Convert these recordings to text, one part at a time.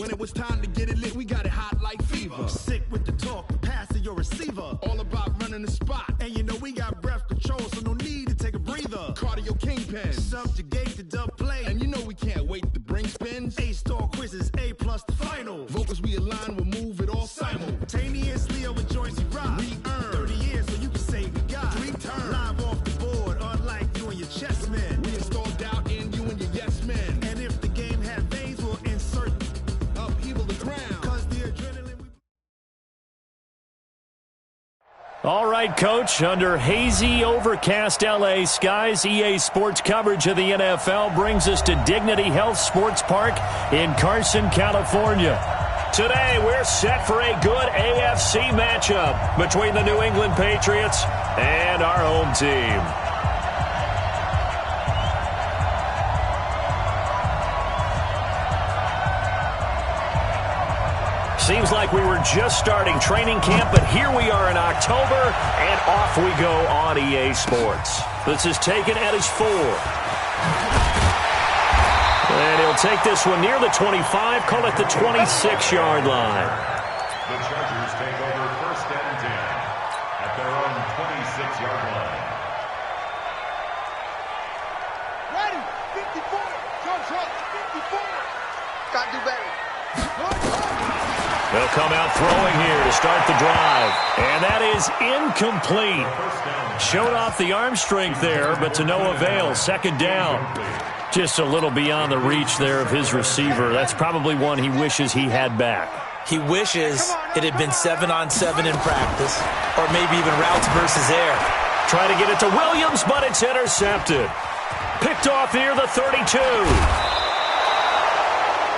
When it was time to get it lit, we got it hot like fever. Sick with the talk, the pass of your receiver. All about running the spot. And you know we got breath control, so no need to take a breather. Cardio kingpin. Subjugate the dub play. And you know we can't wait to bring spins. A-star quizzes, A+ the final. Vocals we align, we'll move it all simultaneously over joints we ride. We earn 30 years, so you can say we got 3 turns. Live off the board, unlike you and your chess men. We installed doubt in you and your yes men. And if the game had veins, we'll insert upheaval the ground. Cause the adrenaline we... All right, Coach, under hazy, overcast LA skies, EA Sports coverage of the NFL brings us to Dignity Health Sports Park in Carson, California. Today, we're set for a good AFC matchup between the New England Patriots and our home team. Seems like we were just starting training camp, but here we are in October, and off we go on EA Sports. This is taken at his 4. And he'll take this one near the 25, call it the 26-yard line. The Chargers take over 1st and 10 at their own 26-yard line. Ready, 54, Charge up, 54. Got to do better. They'll come out throwing here to start the drive. And that is incomplete. Showed off the arm strength there, but to no avail. 2nd down. Just a little beyond the reach there of his receiver. That's probably one he wishes he had back. He wishes it had been 7-on-7 in practice, or maybe even routes versus air. Trying to get it to Williams, but it's intercepted. Picked off near the 32.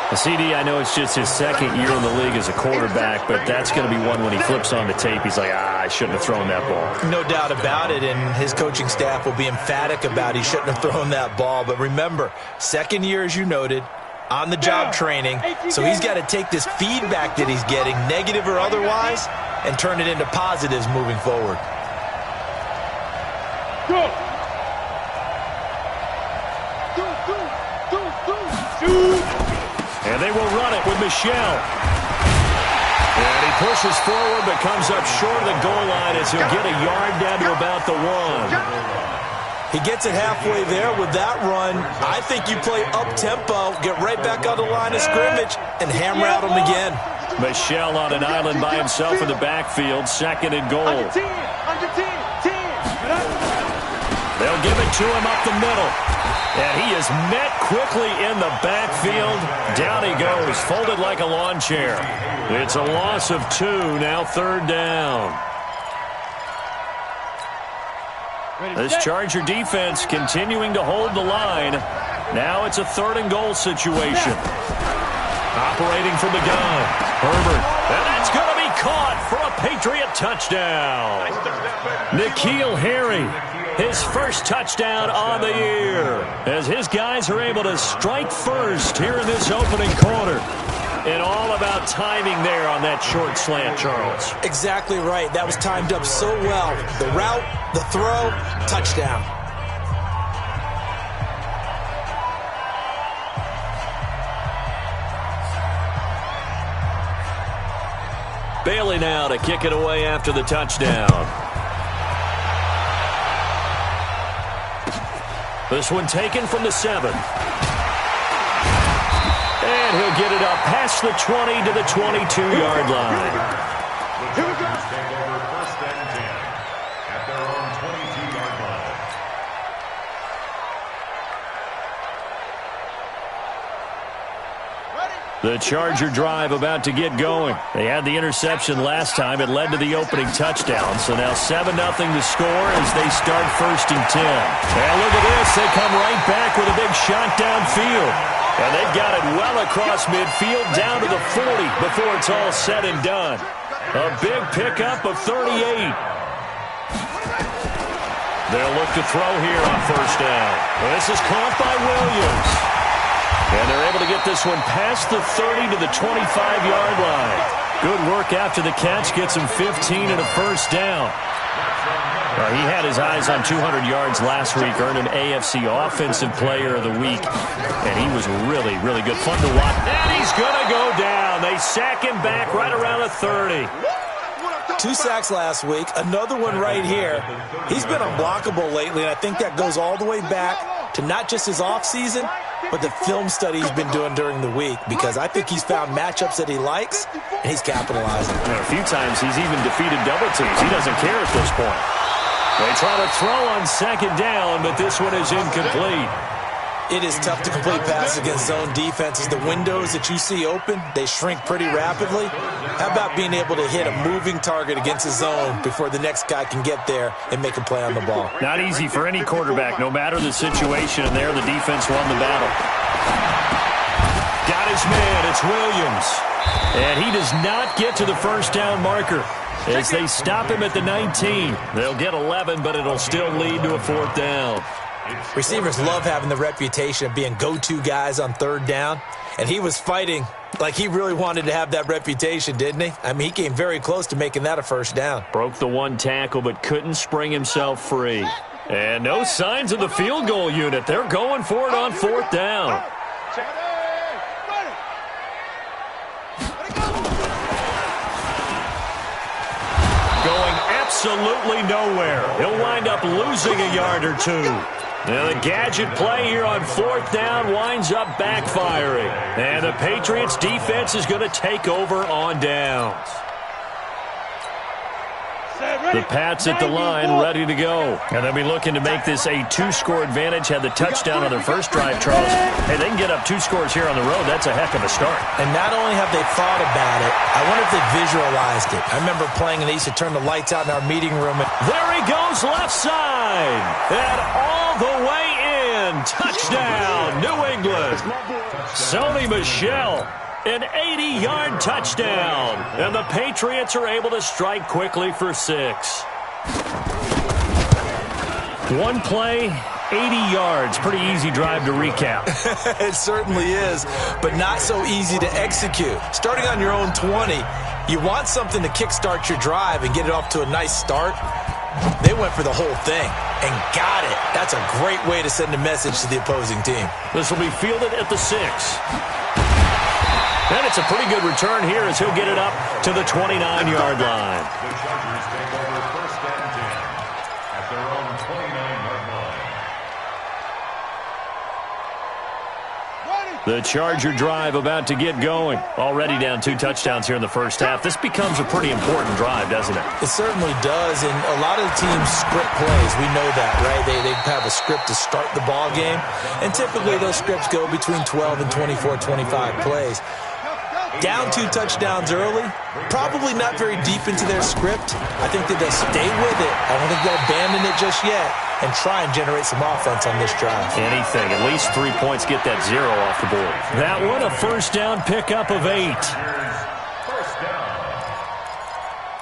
The CD, I know it's just his 2nd year in the league as a quarterback, but that's going to be one when he flips on the tape. He's like, I shouldn't have thrown that ball. No doubt about it, and his coaching staff will be emphatic about he shouldn't have thrown that ball. But remember, 2nd year, as you noted, on-the-job training, so he's got to take this feedback that he's getting, negative or otherwise, and turn it into positives moving forward. Go! And they will run it with Michel. And he pushes forward but comes up short of the goal line as he'll get a yard down to about the 1. He gets it halfway there with that run. I think you play up-tempo, get right back on the line of scrimmage, and hammer out him again. Michel on an island by himself in the backfield, 2nd and goal. They'll give it to him up the middle. And he is met quickly in the backfield. Down he goes, folded like a lawn chair. It's a loss of 2, now 3rd down. This Charger defense continuing to hold the line. Now it's a 3rd and goal situation. Operating from the gun, Herbert. And that's going to be caught for a Patriot touchdown. N'Keal Harry, his first touchdown on the year, as his guys are able to strike first here in this opening quarter. And all about timing there on that short slant, Charles. Exactly right. That was timed up so well. The route, the throw, touchdown. Bailey now to kick it away after the touchdown. This one taken from the 7. And he'll get it up past the 20 to the 22-yard line. The Chargers take over 1st and 10 at their own 22-yard line. The Charger drive about to get going. They had the interception last time. It led to the opening touchdown. So now 7-0 to score as they start 1st and 10. And look at this. They come right back with a big shot downfield. And they've got it well across midfield down to the 40 before it's all said and done. A big pickup of 38. They'll look to throw here on 1st down. This is caught by Williams. And they're able to get this one past the 30 to the 25-yard line. Good work after the catch. Gets him 15 and a 1st down. Well, he had his eyes on 200 yards last week, earned an AFC Offensive Player of the Week, and he was really, really good. Fun to watch. And he's going to go down. They sack him back right around the 30. 2 sacks last week, another one right here. He's been unblockable lately, and I think that goes all the way back to not just his offseason, but the film study he's been doing during the week, because I think he's found matchups that he likes, and he's capitalizing. A few times he's even defeated double teams. He doesn't care at this point. They try to throw on second down, but this one is incomplete. It is tough to complete passes against zone defenses. The windows that you see open, they shrink pretty rapidly. How about being able to hit a moving target against a zone before the next guy can get there and make a play on the ball? Not easy for any quarterback, no matter the situation, and there the defense won the battle. Got his man, it's Williams. And he does not get to the first down marker as they stop him at the 19. They'll get 11, but it'll still lead to a 4th down. Receivers love having the reputation of being go-to guys on 3rd down, and he was fighting like he really wanted to have that reputation, didn't he? I mean, he came very close to making that a first down. Broke the 1 tackle, but couldn't spring himself free. And no signs of the field goal unit. They're going for it on 4th down. Going absolutely nowhere. He'll wind up losing a yard or 2. Now the gadget play here on 4th down winds up backfiring. And the Patriots defense is going to take over on downs. The Pats at the line, ready to go. And they'll be looking to make this a 2-score advantage. Had the touchdown on their first drive, Charles. Hey, they can get up 2 scores here on the road. That's a heck of a start. And not only have they thought about it, I wonder if they visualized it. I remember playing, and they used to turn the lights out in our meeting room. There he goes, left side. And all the way in. Touchdown, New England. Sony Michel. An 80-yard touchdown. And the Patriots are able to strike quickly for 6. 1 play, 80 yards. Pretty easy drive to recap. It certainly is, but not so easy to execute. Starting on your own 20, you want something to kickstart your drive and get it off to a nice start. They went for the whole thing and got it. That's a great way to send a message to the opposing team. This will be fielded at the 6. And it's a pretty good return here as he'll get it up to the 29-yard line. The Chargers take over 1st and 10 at their own 29-yard line. The Charger drive about to get going. Already down 2 touchdowns here in the first half. This becomes a pretty important drive, doesn't it? It certainly does, and a lot of the teams script plays. We know that, right? They have a script to start the ball game, and typically those scripts go between 12 and 24, 25 plays. Down 2 touchdowns early, probably not very deep into their script. I think that they'll stay with it. I don't think they'll abandon it just yet and try and generate some offense on this drive. Anything. At least 3 points, get that 0 off the board. That one, a first down pickup of 8. First down.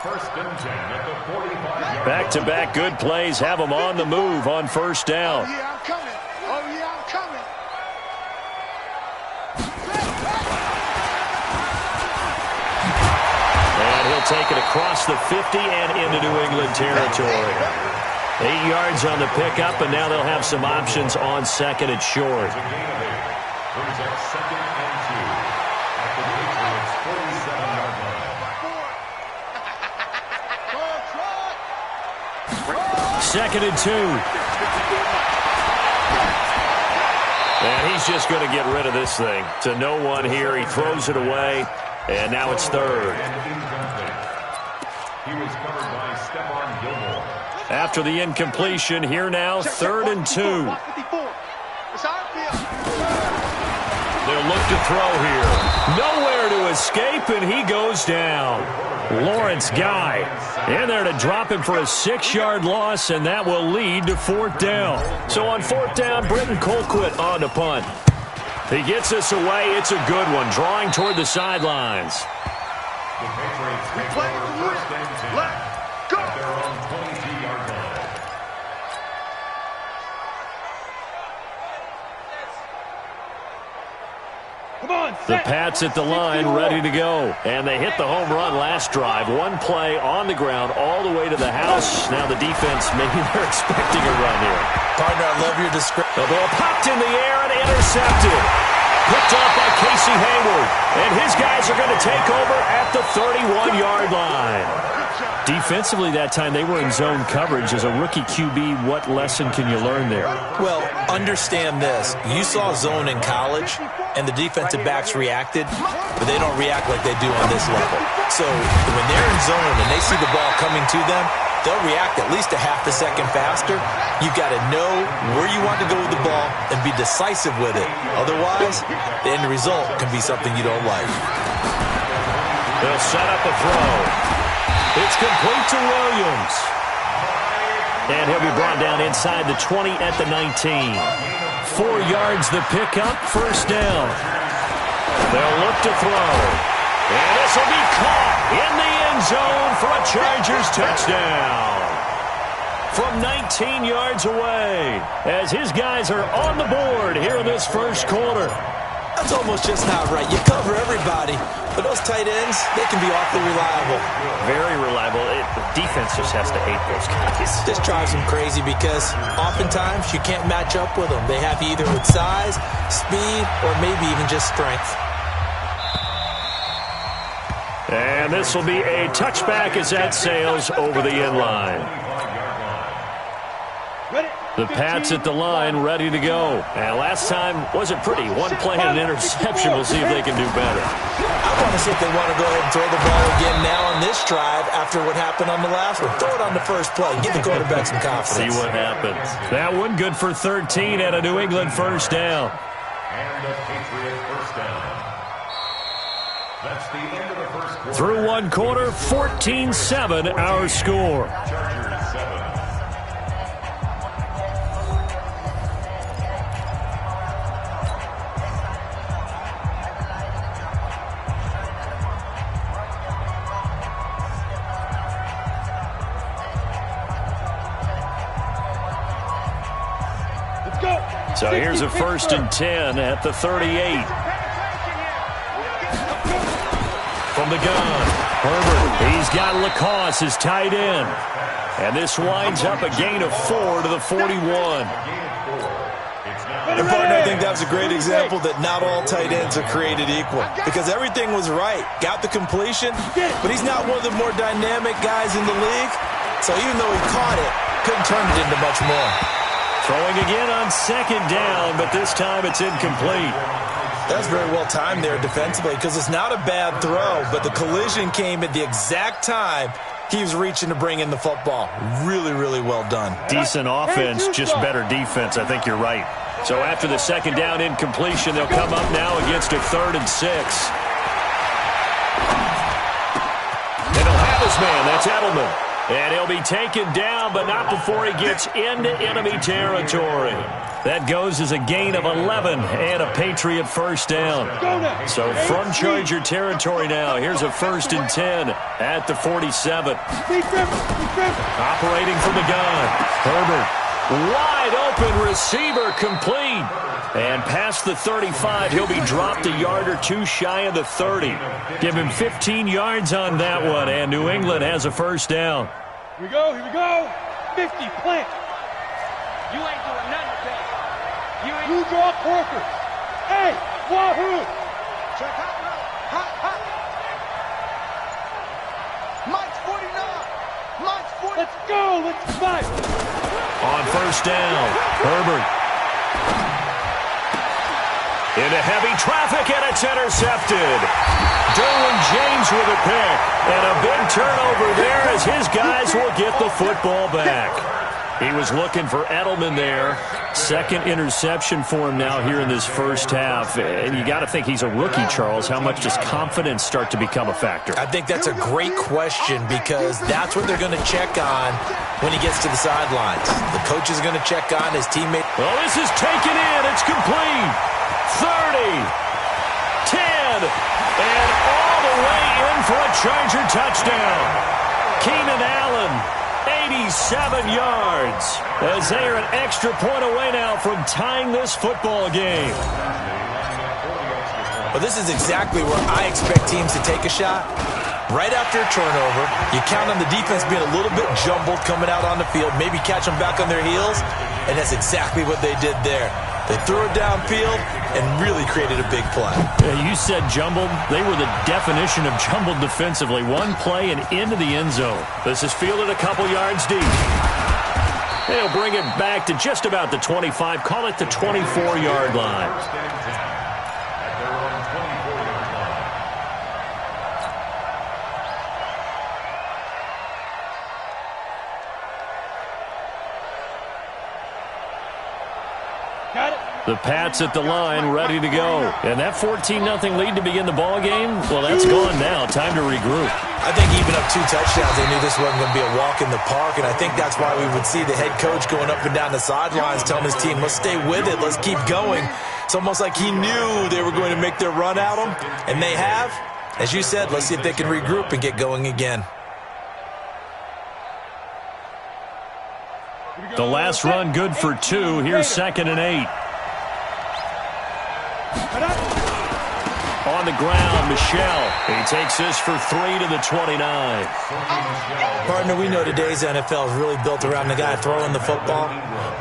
1st and 10 at the 45-yard line. Back-to-back good plays have them on the move on first down. Oh, yeah, I'm coming. Oh, yeah, I'm coming. Take it across the 50 and into New England territory. 8 yards on the pickup, and now they'll have some options on 2nd and short. A gain of 8. Brings up 2nd and 2 at the Patriots' 47-yard line. 2nd and 2. And he's just going to get rid of this thing. To no one here. He throws it away, and now it's 3rd. He was covered by Stephon Gilmore. After the incompletion, here now, 3rd and 2. They'll look to throw here. Nowhere to escape, and he goes down. Lawrence Guy in there to drop him for a 6-yard loss, and that will lead to 4th down. So on 4th down, Britton Colquitt on to punt. He gets us away. It's a good one, drawing toward the sidelines. The Patriots take over 1st and 10 at their own 22-yard line. The Pats at the line, ready to go. And they hit the home run last drive. One play on the ground all the way to the house. Now the defense, maybe they're expecting a run here. Partner, I love your description. The ball popped in the air and intercepted. Picked off by Casey Hayward. And his guys are going to take over at the 31-yard line. Defensively that time, they were in zone coverage. As a rookie QB, what lesson can you learn there? Well, understand this. You saw zone in college, and the defensive backs reacted, but they don't react like they do on this level. So when they're in zone and they see the ball coming to them, they'll react at least a half a second faster. You've got to know where you want to go with the ball and be decisive with it. Otherwise, the end result can be something you don't like. They'll set up a throw. It's complete to Williams. And he'll be brought down inside the 20 at the 19. 4 yards the pickup, first down. They'll look to throw. And this will be caught in the end zone for a Chargers touchdown. From 19 yards away, as his guys are on the board here in this first quarter. That's almost just not right. You cover everybody, but those tight ends, they can be awfully reliable. Very reliable. The defense just has to hate those guys. This drives them crazy because oftentimes you can't match up with them. They have you either with size, speed, or maybe even just strength. And this will be a touchback as that sails over the end line. The Pats at the line, ready to go. And last time wasn't pretty. One play and an interception. We'll see if they can do better. I want to see if they want to go ahead and throw the ball again now on this drive after what happened on the last one. Throw it on the first play. Give the quarterback some confidence. See what happens. That one good for 13 at a New England first down. And the Patriot first down. That's the end of the first quarter. Through one quarter, 14-7 our score. Chargers 7. So here's a 1st and 10 at the 38. From the gun, Herbert. He's got Lacoste, his tight end. And this winds up a gain of 4 to the 41. And partner, I think that was a great example that not all tight ends are created equal. Because everything was right. Got the completion, but he's not one of the more dynamic guys in the league. So even though he caught it, couldn't turn it into much more. Throwing again on 2nd down, but this time it's incomplete. That's very well timed there defensively because it's not a bad throw, but the collision came at the exact time he was reaching to bring in the football. Really, really well done. Decent offense, just better defense. I think you're right. So after the 2nd down incompletion, they'll come up now against a 3rd and 6. And he'll have his man. That's Edelman. And he'll be taken down, but not before he gets into enemy territory. That goes as a gain of 11 and a Patriot first down. So from Charger territory now, here's a 1st and 10 at the 47. Operating from the gun, Herbert. Wide open receiver complete. And past the 35, he'll be dropped a yard or two shy of the 30. Give him 15 yards on that one, and New England has a first down. Here we go, here we go. 50, plant. You ain't doing nothing today. You draw Corkers. Hey, wahoo. Check out now. Hot, hot. Mike's 49. Mike's 40. Let's go, let's fight. On first down, Herbert. Into heavy traffic, and it's intercepted. Derwin James with a pick. And a big turnover there as his guys will get the football back. He was looking for Edelman there. 2nd interception for him now here in this first half. And you got to think he's a rookie, Charles. How much does confidence start to become a factor? I think that's a great question because that's what they're going to check on when he gets to the sidelines. The coach is going to check on his teammate. Well, this is taken in. It's complete. 30, 10, and all the way in for a Charger touchdown. Keenan Allen, 87 yards, as they are an extra point away now from tying this football game. Well, this is exactly where I expect teams to take a shot. Right after a turnover, you count on the defense being a little bit jumbled coming out on the field, maybe catch them back on their heels, and that's exactly what they did there. They threw it downfield and really created a big play. Yeah, you said jumbled. They were the definition of jumbled defensively. One play and into the end zone. This is fielded a couple yards deep. They'll bring it back to just about the 25. Call it the 24-yard line. The Pats at the line, ready to go. And that 14-0 lead to begin the ball game, well, that's gone now. Time to regroup. I think even up 2 touchdowns, they knew this wasn't going to be a walk in the park, and I think that's why we would see the head coach going up and down the sidelines telling his team, let's stay with it, let's keep going. It's almost like he knew they were going to make their run at him, and they have. As you said, let's see if they can regroup and get going again. The last run good for 2. Here's 2nd and 8. On the ground, Michel. He takes this for 3 to the 29. Partner, we know today's NFL is really built around the guy throwing the football.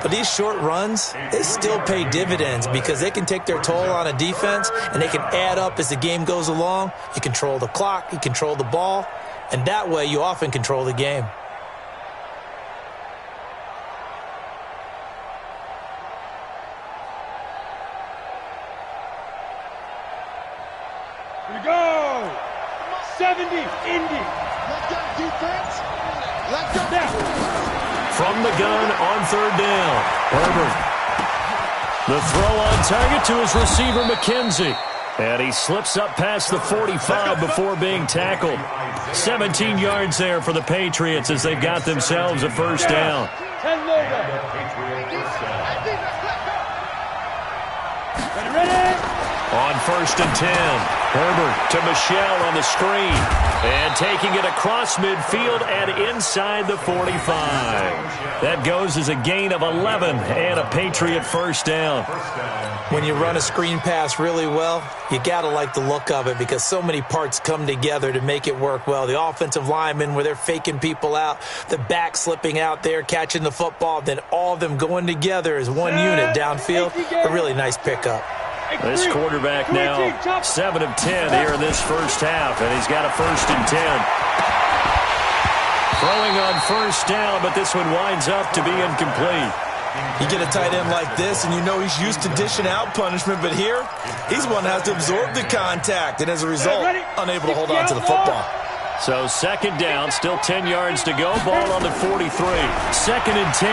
But these short runs, they still pay dividends because they can take their toll on a defense and they can add up as the game goes along. You control the clock, you control the ball, and that way you often control the game. Here we go! 70, Indy. Let's go, defense. Let's go. From the gun on 3rd down. Herbert. The throw on target to his receiver, McKenzie. And he slips up past the 45 before being tackled. 17 yards there for the Patriots as they've got themselves a first down. 10 logo. Ready? On 1st and 10, Herbert to Michel on the screen. And taking it across midfield and inside the 45. That goes as a gain of 11 and a Patriot first down. When you run a screen pass really well, you got to like the look of it because so many parts come together to make it work well. The offensive linemen where they're faking people out, the back slipping out there, catching the football, then all of them going together as one unit downfield. A really nice pickup. This quarterback now 7 of 10 here in this first half, and he's got a 1st and 10. Throwing on 1st down, but this one winds up to be incomplete. You get a tight end like this, and you know he's used to dishing out punishment, but here, he's one that has to absorb the contact, and as a result, unable to hold on to the football. So 2nd down, still 10 yards to go, ball on the 43. 2nd and 10.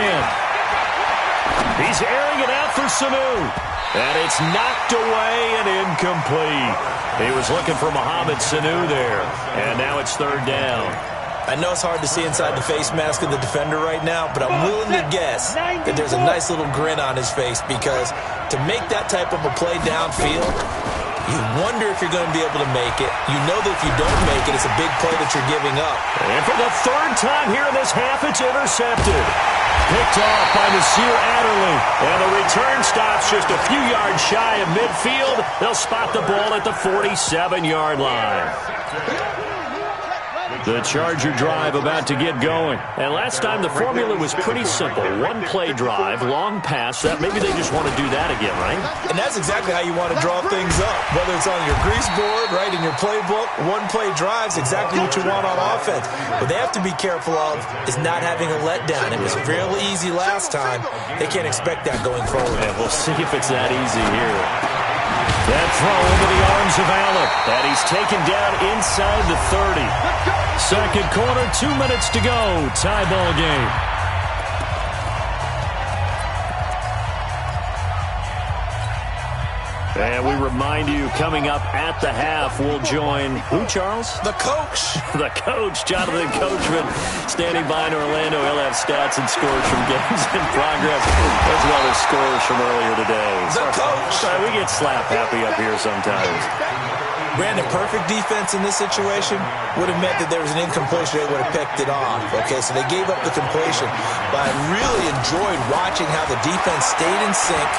He's airing it out for Sanu. And it's knocked away and incomplete. He was looking for Mohamed Sanu there. And now it's 3rd down. I know it's hard to see inside the face mask of the defender right now, but I'm willing to guess that there's a nice little grin on his face because to make that type of a play downfield, you wonder if you're going to be able to make it. You know that if you don't make it, it's a big play that you're giving up. And for the 3rd time here in this half, it's intercepted. Picked off by Nasir Adderley. And the return stops just a few yards shy of midfield. They'll spot the ball at the 47-yard line. The Charger drive about to get going. And last time the formula was pretty simple. One-play drive, long pass. That maybe they just want to do that again, right? And that's exactly how you want to draw things up. Whether it's on your grease board, right, in your playbook, one-play drive's exactly what you want on offense. What they have to be careful of is not having a letdown. It was fairly easy last time. They can't expect that going forward. Yeah, we'll see if it's that easy here. That throw into the arms of Allen. And he's taken down inside the 30. 2nd quarter, 2 minutes to go. Tie ball game. And we remind you, coming up at the half, we'll join who, Charles? The coach. The coach, Jonathan Coachman, standing by in Orlando. He'll have stats and scores from games in progress, as well as scores from earlier today. The coach. Sorry, we get slap happy up here sometimes. Brandon, perfect defense in this situation would have meant that there was an incompletion. They would have picked it off. Okay, so they gave up the completion. But I really enjoyed watching how the defense stayed in sync,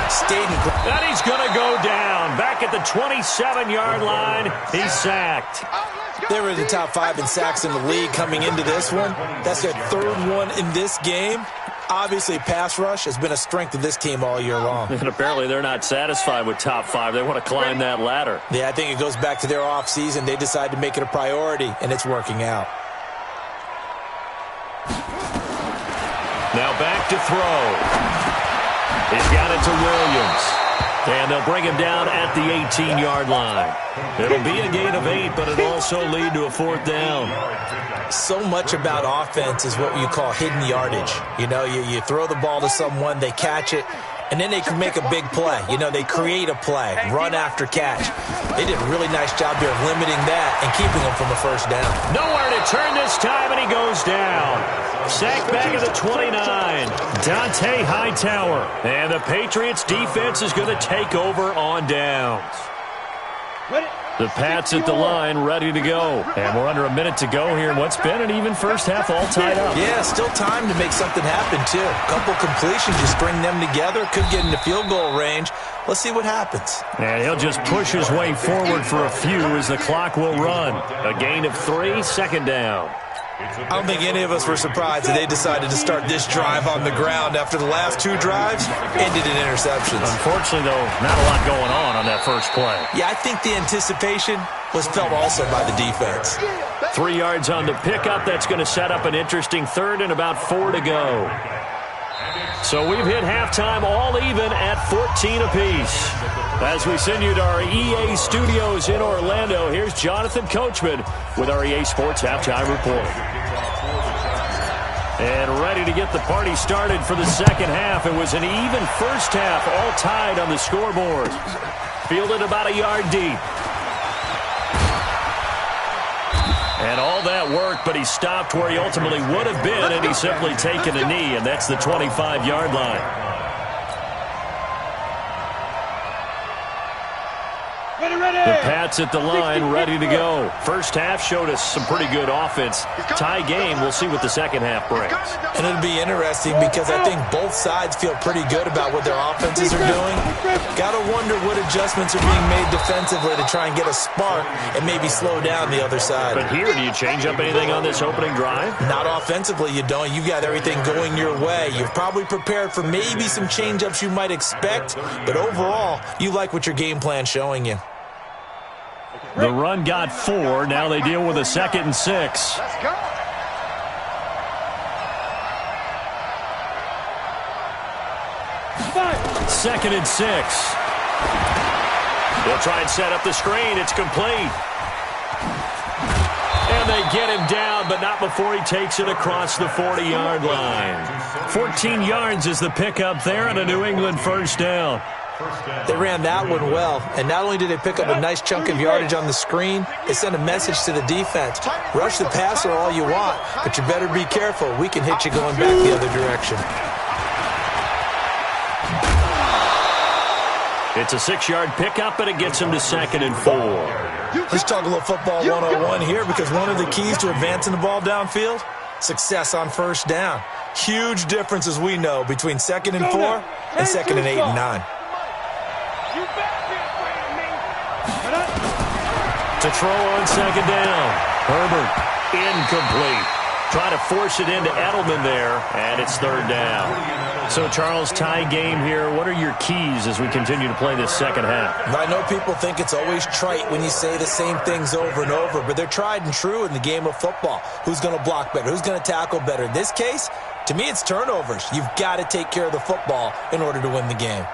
stayed in... And he's going to go down. Back at the 27-yard line, he's sacked. They were in the top 5 in sacks in the league coming into this one. That's their 3rd one in this game. Obviously, pass rush has been a strength of this team all year long. And apparently they're not satisfied with top 5. They want to climb that ladder. Yeah, I think it goes back to their offseason. They decided to make it a priority, and it's working out. Now back to throw. He's got it to Williams. And they'll bring him down at the 18-yard line. It'll be a gain of 8, but it'll also lead to a 4th down. So much about offense is what you call hidden yardage. You know, you throw the ball to someone, they catch it, and then they can make a big play. You know, they create a play, run after catch. They did a really nice job there of limiting that and keeping them from a 1st down. Nowhere to turn this time, and he goes down. Sacked back at the 29. Dante Hightower. And the Patriots defense is going to take over on downs. The Pats at the line, ready to go. And we're under a minute to go here in what's been an even first half, all tied up. Yeah, still time to make something happen, too. A couple completions, you string them together, could get into field goal range. Let's see what happens. And he'll just push his way forward for a few as the clock will run. A gain of 3, 2nd down. I don't think any of us were surprised that they decided to start this drive on the ground after the last 2 drives ended in interceptions. Unfortunately, though, not a lot going on that first play. Yeah, I think the anticipation was felt also by the defense. 3 yards on the pickup. That's going to set up an interesting 3rd and about 4 to go. So we've hit halftime all even at 14 apiece. As we send you to our EA studios in Orlando, here's Jonathan Coachman with our EA Sports Halftime Report. And ready to get the party started for the second half. It was an even first half, all tied on the scoreboard. Fielded about a yard deep. And all that work, but he stopped where he ultimately would have been, and he's simply taken a knee, and that's the 25-yard line. The Pats at the line, ready to go. First half showed us some pretty good offense. Tie game, we'll see what the second half brings. And it'll be interesting because I think both sides feel pretty good about what their offenses are doing. Got to wonder what adjustments are being made defensively to try and get a spark and maybe slow down the other side. But here, do you change up anything on this opening drive? Not offensively, you don't. You got everything going your way. You've probably prepared for maybe some change-ups you might expect, but overall, you like what your game plan's showing you. The run got 4. Now they deal with a 2nd and 6. Let's go. Second and 6. They'll try and set up the screen. It's complete. And they get him down, but not before he takes it across the 40-yard line. 14 yards is the pickup there and a New England 1st down. They ran that one well, and not only did they pick up a nice chunk of yardage on the screen, they sent a message to the defense. Rush the passer all you want, but you better be careful. We can hit you going back the other direction. It's a 6-yard pickup, and it gets him to 2nd and 4. Let's talk a little football 101 here, because one of the keys to advancing the ball downfield, success on 1st down. Huge difference, as we know, between 2nd and 4 and 2nd and 8 and 9. To throw on 2nd down. Herbert, incomplete. Trying to force it into Edelman there, and it's 3rd down. So, Charles, tie game here. What are your keys as we continue to play this second half? I know people think it's always trite when you say the same things over and over, but they're tried and true in the game of football. Who's going to block better? Who's going to tackle better? In this case, to me, it's turnovers. You've got to take care of the football in order to win the game.